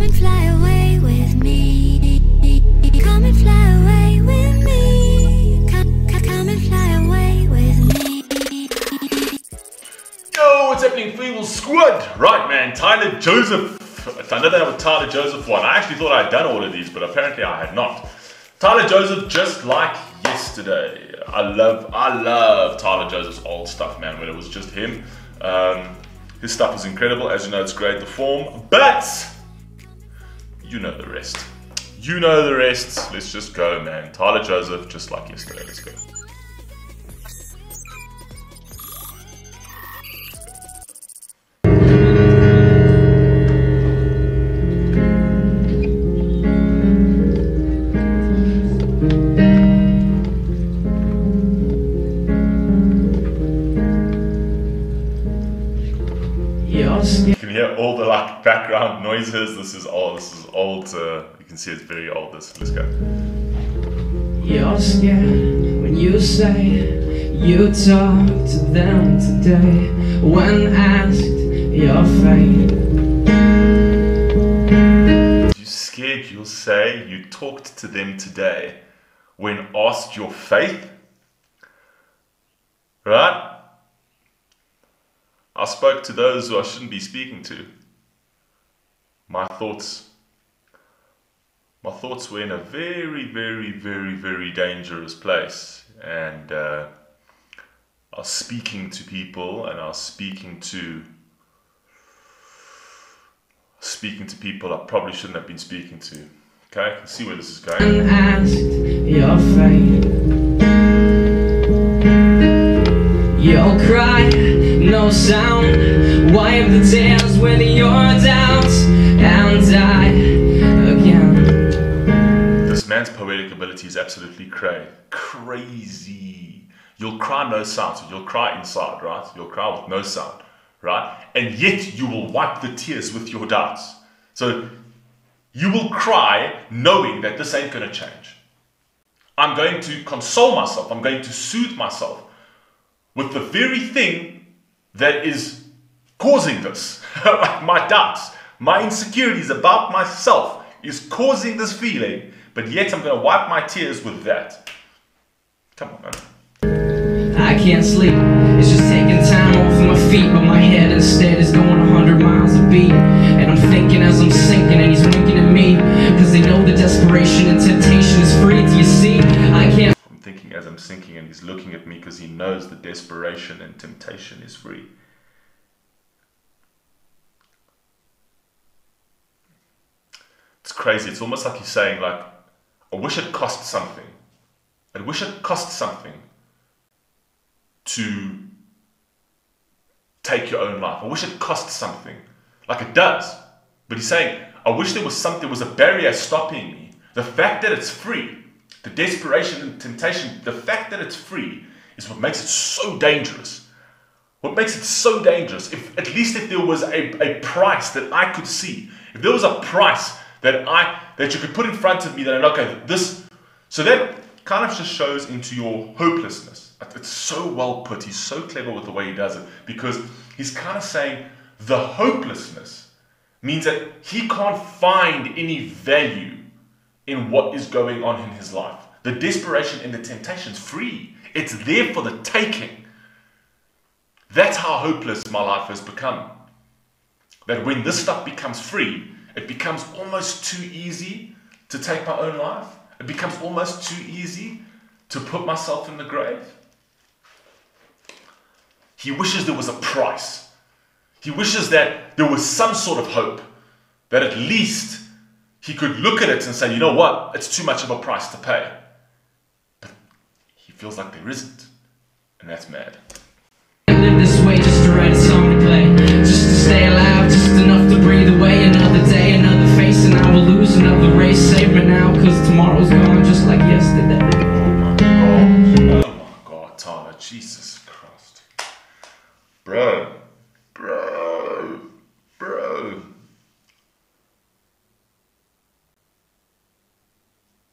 Come and fly away with me. Come and fly away with me. Come and fly away with me. Yo, what's happening, Fable squad? Right, man, Tyler Joseph. Another Tyler Joseph one. I actually thought I'd done all of these, but apparently I had not. Tyler Joseph, just like yesterday. I love Tyler Joseph's old stuff, man, when it was just him. His stuff is incredible. As you know, it's great, the form, but you know the rest. You know the rest. Let's just go, man. Tyler Joseph, just like yesterday. Let's go. You can hear all the background noises. This is old. You can see it's very old. Let's go. You're scared when you say you talk to them today. When asked your fate, You scared? You'll say you talked to them today. When asked your faith, right? I spoke to those who I shouldn't be speaking to. My thoughts were in a very dangerous place, and I was speaking to people, and I was speaking to people I probably shouldn't have been speaking to. Okay, I can see where this is going. when asked your fate, you'll cry, no sound, wipe the tears with your doubts, and die again. This man's poetic ability is absolutely crazy. You'll cry no sound, so you'll cry inside, right? You'll cry with no sound, right? And yet you will wipe the tears with your doubts. So you will cry knowing that this ain't gonna change. I'm going to console myself, I'm going to soothe myself with the very thing that is causing this. My doubts, my insecurities about myself is causing this feeling, but yet I'm going to wipe my tears with that. Come on, man. I can't sleep, it's just taking time off of my feet, but my head instead is going 100 miles a beat. And I'm thinking as I'm sinking, and he's winking at me, cause they know the desperation and temptation is free. Do you see? I can't. I'm thinking as I'm sinking, and he's looking at me because he knows the desperation and temptation is free. It's crazy. It's almost like he's saying, like, I wish it cost something. I wish it cost something to take your own life. I wish it cost something. Like it does. But he's saying, I wish there was a barrier stopping me. The fact that it's free, the desperation and temptation, the fact that it's free is what makes it so dangerous. What makes it so dangerous, at least if there was a price that I could see, if there was a price that you could put in front of me that, okay, this, so that kind of just shows into your hopelessness. It's so well put. He's so clever with the way he does it, because he's kind of saying the hopelessness means that he can't find any value in what is going on in his life. The desperation and the temptation is free. It's there for the taking. That's how hopeless my life has become. That when this stuff becomes free, it becomes almost too easy to take my own life. It becomes almost too easy to put myself in the grave. He wishes there was a price. He wishes that there was some sort of hope, that at least he could look at it and say, you know what, it's too much of a price to pay. But he feels like there isn't, and that's mad. I live this way just to write a song to play, just to stay alive, just enough to breathe away. Another day, another face, and I will lose another race. Save me now, cause tomorrow's gone just like yesterday. Oh my God, Tyler, Jesus Christ. Bro.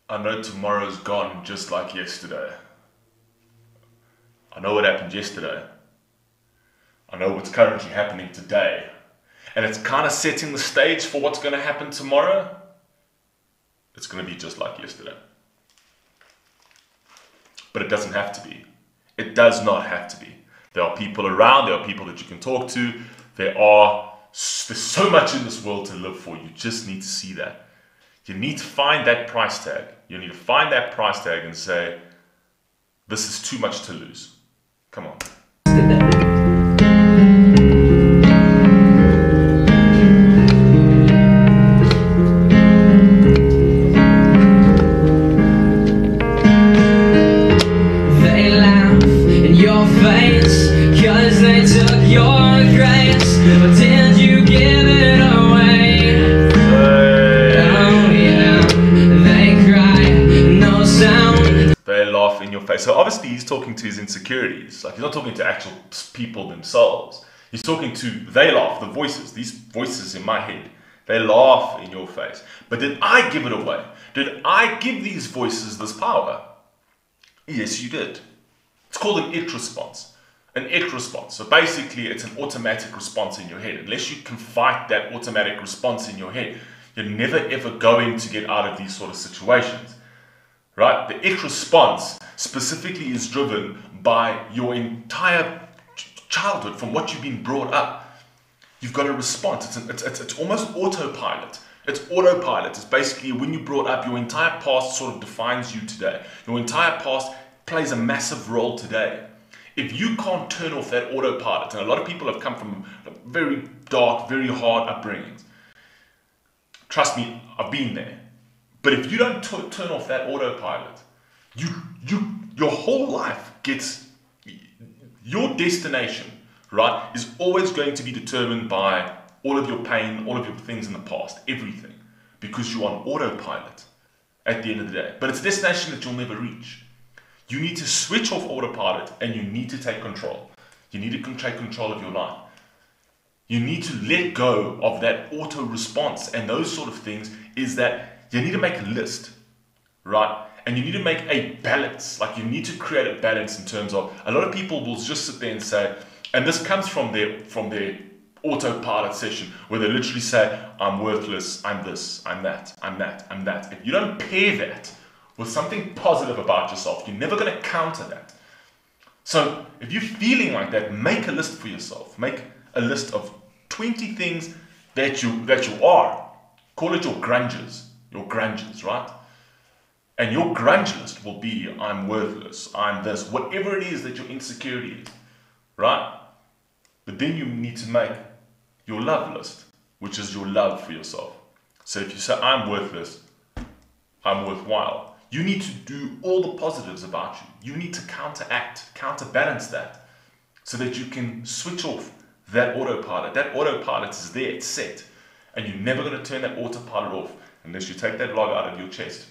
I know tomorrow's gone just like yesterday. I know what happened yesterday. I know what's currently happening today. and it's kind of setting the stage for what's going to happen tomorrow, it's going to be just like yesterday. But it doesn't have to be. It does not have to be. There are people around, there are people that you can talk to, there's so much in this world to live for. You just need to see that. You need to find that price tag. You need to find that price tag and say, this is too much to lose. Come on. They laugh in your face, 'cause they took your grace. But did you give it away? Oh yeah, they cry, no sound. They laugh in your face. So obviously he's talking to his insecurities. Like, he's not talking to actual people themselves. He's talking to, they laugh, the voices, these voices in my head. They laugh in your face. But did I give it away? Did I give these voices this power? Yes, you did. It's called an it response. An it response. So basically, it's an automatic response in your head. Unless you can fight that automatic response in your head, you're never ever going to get out of these sort of situations. Right? The it response specifically is driven by your entire childhood, from what you've been brought up. You've got a response. It's almost autopilot. It's autopilot. It's basically when you brought up, your entire past sort of defines you today. Your entire past plays a massive role today. If you can't turn off that autopilot, and a lot of people have come from very dark, very hard upbringings. Trust me, I've been there. But if you don't turn off that autopilot, your whole life gets, your destination, right, is always going to be determined by all of your pain, all of your things in the past, everything, because you're on autopilot at the end of the day. But it's a destination that you'll never reach. You need to switch off autopilot and you need to take control. You need to take control of your life. You need to let go of that auto response and those sort of things. Is that you need to make a list, right? And you need to make a balance. Like, you need to create a balance in terms of, a lot of people will just sit there and say, and this comes from their autopilot session, where they literally say, I'm worthless, I'm this, I'm that, I'm that, I'm that. If you don't pair that with something positive about yourself, you're never going to counter that. So if you're feeling like that, make a list for yourself. Make a list of 20 things that you are. Call it your grunges, right? And your grunge list will be, I'm worthless, I'm this, whatever it is that your insecurity is, right? But then you need to make your love list, which is your love for yourself. So if you say, I'm worthless, I'm worthwhile, you need to do all the positives about you. You need to counterbalance that, so that you can switch off that autopilot. That autopilot is there, it's set. And you're never going to turn that autopilot off unless you take that log out of your chest.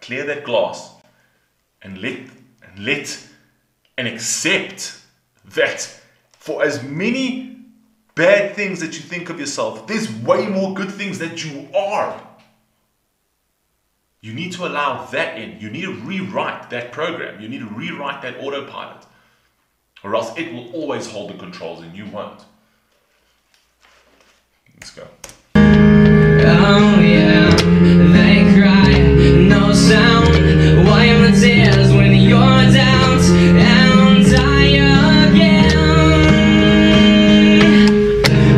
Clear that glass and accept that for as many bad things that you think of yourself, there's way more good things that you are. You need to allow that in. You need to rewrite that program. You need to rewrite that autopilot, or else it will always hold the controls and you won't. Let's go. Oh yeah, they cry, no sound. Why am the tears when you're down and die again?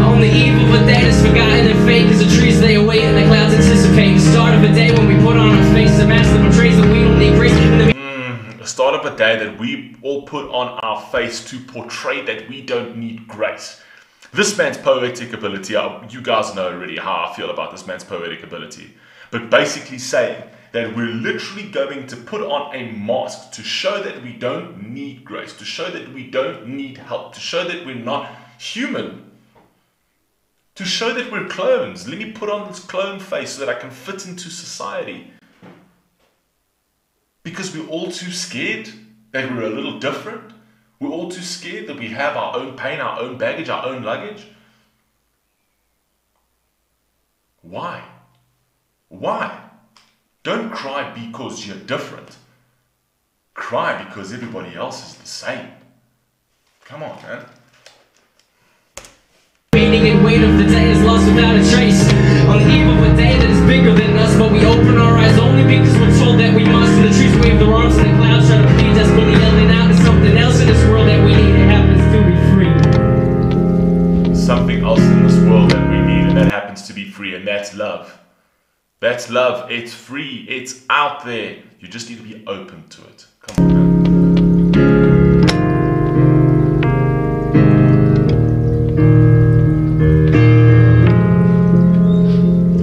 On the eve of a day that's forgotten and fake, as the trees they await and the clouds anticipate the start of a day when we put on our face a mask that portrays that we don't need grace. The start of a day that we all put on our face to portray that we don't need grace. This man's poetic ability, you guys know already how I feel about this man's poetic ability. But basically saying that we're literally going to put on a mask to show that we don't need grace, to show that we don't need help, to show that we're not human, to show that we're clones. Let me put on this clone face so that I can fit into society. Because we're all too scared that we're a little different. We're all too scared that we have our own pain, our own baggage, our own luggage. Why? Why? Don't cry because you're different. Cry because everybody else is the same. Come on, man. something else in this world that we need, and that happens to be free, and that's love. That's love. It's free. It's out there. You just need to be open to it. Come on, man.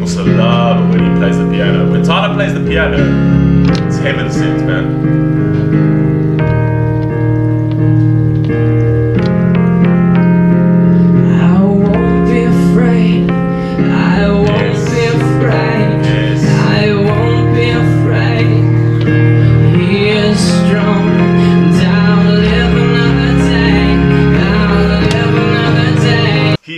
Also love when he plays the piano. When Tyler plays the piano, it's heaven sent, man.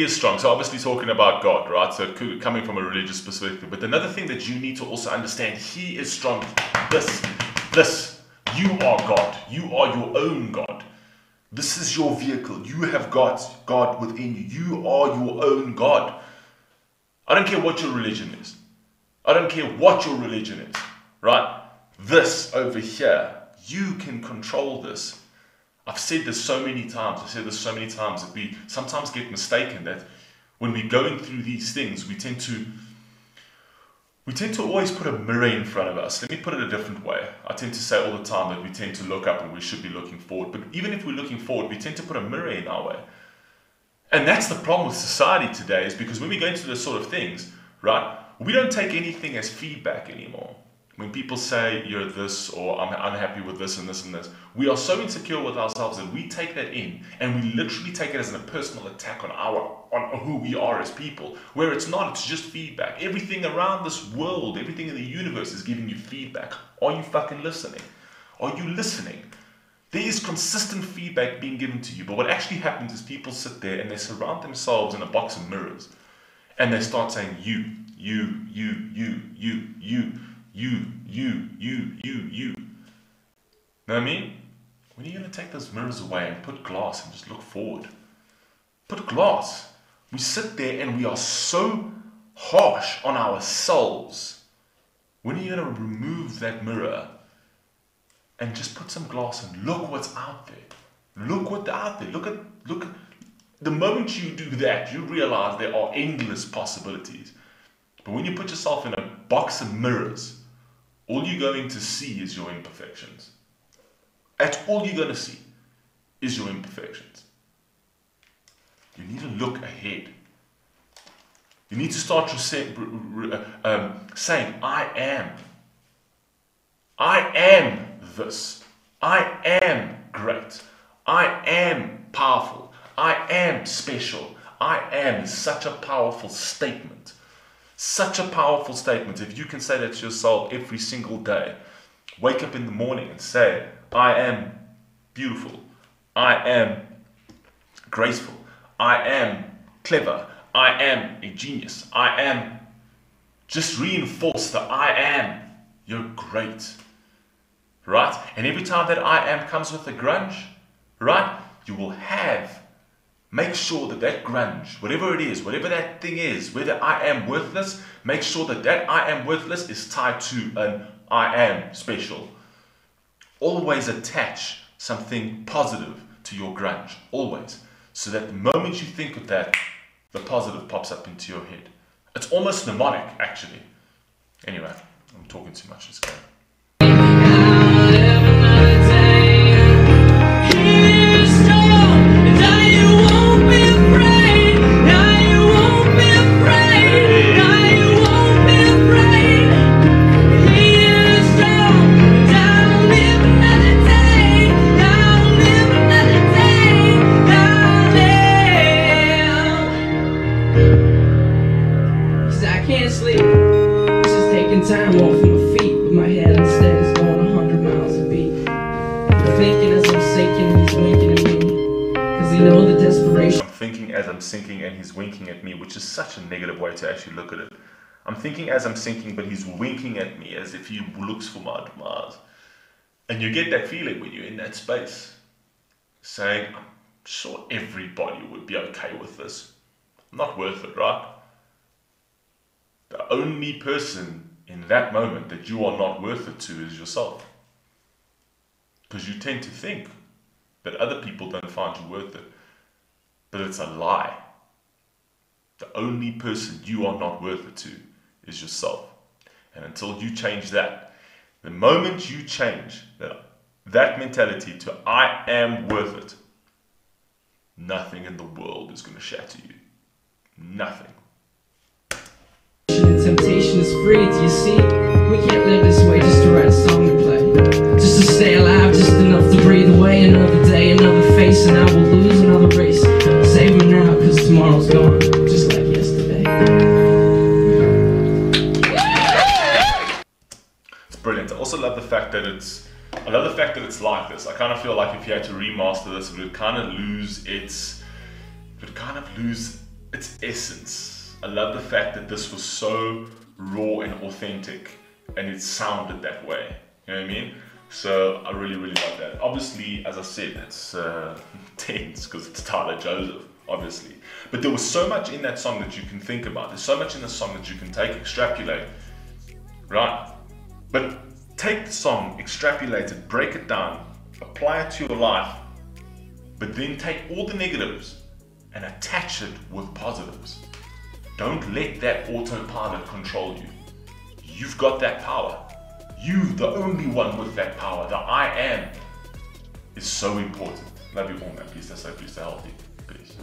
Strong. So obviously talking about God, right? So coming from a religious perspective. But another thing that you need to also understand, he is strong. This, you are God. You are your own God. This is your vehicle. You have got God within you. You are your own God. I don't care what your religion is. I don't care what your religion is, right? This over here, you can control this. I've said this so many times. That we sometimes get mistaken that when we're going through these things, we tend to always put a mirror in front of us. Let me put it a different way. I tend to say all the time that we tend to look up and we should be looking forward. But even if we're looking forward, we tend to put a mirror in our way. And that's the problem with society today, is because when we go into those sort of things, right, we don't take anything as feedback anymore. When people say you're this, or I'm unhappy with this and this and this, we are so insecure with ourselves that we take that in and we literally take it as a personal attack on who we are as people. Where it's not, it's just feedback. Everything around this world, everything in the universe is giving you feedback. Are you fucking listening? Are you listening? There is consistent feedback being given to you, but what actually happens is people sit there and they surround themselves in a box of mirrors and they start saying you. Know what I mean? When are you going to take those mirrors away and put glass and just look forward? Put glass. We sit there and we are so harsh on ourselves. When are you going to remove that mirror and just put some glass and look what's out there? Look what's out there. Look at. The moment you do that, you realize there are endless possibilities. But when you put yourself in a box of mirrors, all you're going to see is your imperfections. That's all you're going to see is your imperfections. You need to look ahead. You need to start saying, I am this. I am great. I am powerful. I am special. I am such a powerful statement. Such a powerful statement. If you can say that to yourself every single day, wake up in the morning and say, I am beautiful. I am graceful. I am clever. I am a genius. I am. Just reinforce that I am. You're great. Right? And every time that I am comes with a grunge, right? You will make sure that that grunge, whatever it is, whatever that thing is, whether I am worthless, make sure that that I am worthless is tied to an I am special. Always attach something positive to your grunge. Always. So that the moment you think of that, the positive pops up into your head. It's almost mnemonic, actually. Anyway, I'm talking too much. Let's go. Time off my feet, but my head instead is going 100 miles a beat. I'm thinking as I'm sinking, he's winking at me, cause he knows the desperation. I'm thinking as I'm sinking and he's winking at me, which is such a negative way to actually look at it. I'm thinking as I'm sinking, but he's winking at me as if he looks for my demise. And you get that feeling when you're in that space, saying, I'm sure everybody would be okay with this. Not worth it, right? The only person in that moment that you are not worth it to is yourself. Because you tend to think that other people don't find you worth it. But it's a lie. The only person you are not worth it to is yourself. And until you change that, the moment you change that mentality to I am worth it, nothing in the world is going to shatter you. Nothing. Temptation is free, do you see? We can't live this way just to write a song to play. Just to stay alive, just enough to breathe away. Another day, another face, and I will lose another race. Save me now, cause tomorrow's gone, just like yesterday. It's brilliant. I also love the fact that it's like this. I kind of feel like if you had to remaster this, it would kind of lose its essence. I love the fact that this was so raw and authentic, and it sounded that way. You know what I mean? So I really, really love that. Obviously, as I said, it's tense because it's Tyler Joseph, obviously. But there was so much in that song that you can think about. There's so much in the song that you can take, extrapolate, right? But take the song, extrapolate it, break it down, apply it to your life, but then take all the negatives and attach it with positives. Don't let that autopilot control you. You've got that power. You're the only one with that power. The I am is so important. Love you all, man. Peace, stay safe, peace, stay healthy. Peace.